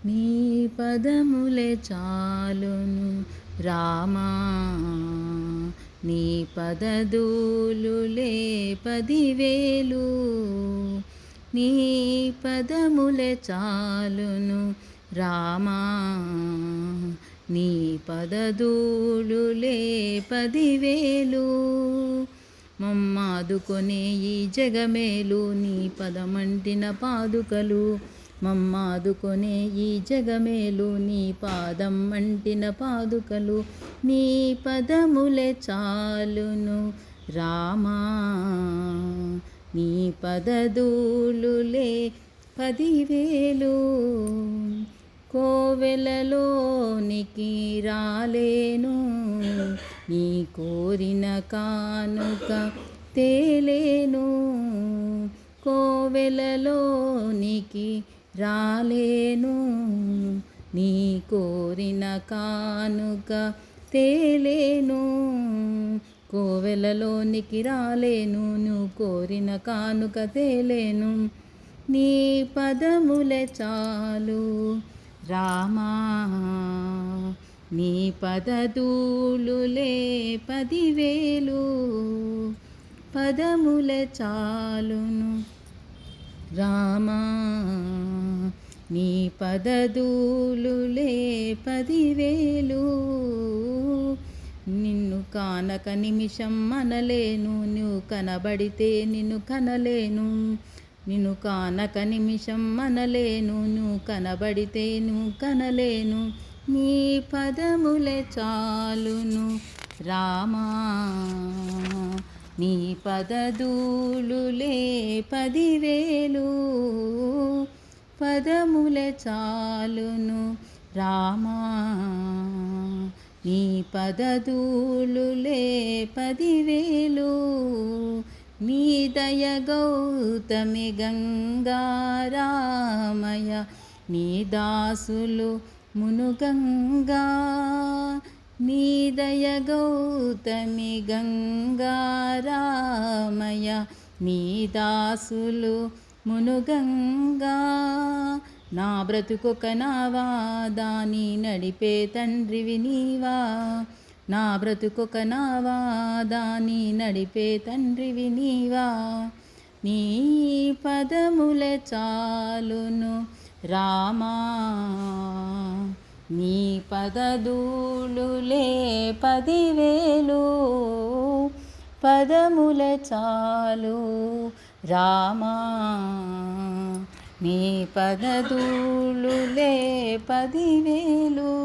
నీ పదములే చాలును రామా, నీ పదధూలులే 10,000. నీ పదములే చాలును రామా, నీ పదధూలులే 10,000. మమ్మాదుకొనే ఈ జగమేలు నీ పదమంటిన పాదుకలు. మమ్మాదుకొనే ఈ జగమేలు నీ పాదం అంటిన పాదుకలు. నీ పదములే చాలును రామా, నీ పదధూలులే 10,000. కోవెలలోనికి రాలేను, నీ కోరిన కానుక తేలేను. కోవెలలోనికి రాలేను, నీ కోరిన కానుక తేలేను. కోవెలలోనికి రాలేను, నువ్వు కోరిన కానుక తేలేను. నీ పదములే చాలు రామా, నీ పదధూలులే 10,000. పదములే చాలును రామా, నీ పదధూలులే 10,000. నిన్ను కానక నిమిషం అనలేను, నువ్వు కనబడితే నిన్ను కనలేను. నిన్ను కానక నిమిషం అనలేను, నువ్వు కనబడితే నువ్వు కనలేను. నీ పదములే చాలును రామా, నీ పదధూలులే 10,000. పదములే చాలును రామా, నీ పదధూలులే 10,000. నీ దయ గౌతమి గంగారామయ, నీ దాసులు మునుగంగా. నీ దయ గౌతమి గంగారామయ, నీ దాసులు మునుగంగా. నా బ్రతుకొక నావా, దాని నడిపే తండ్రివి నీవా. నా బ్రతుకొక నావా, దాని నడిపే తండ్రివి నీవా. నీ పదములే చాలును రామా, నీ పదధూలులే 10,000. పదములే చాలు రామా, నీ పదధూలులే 10,000.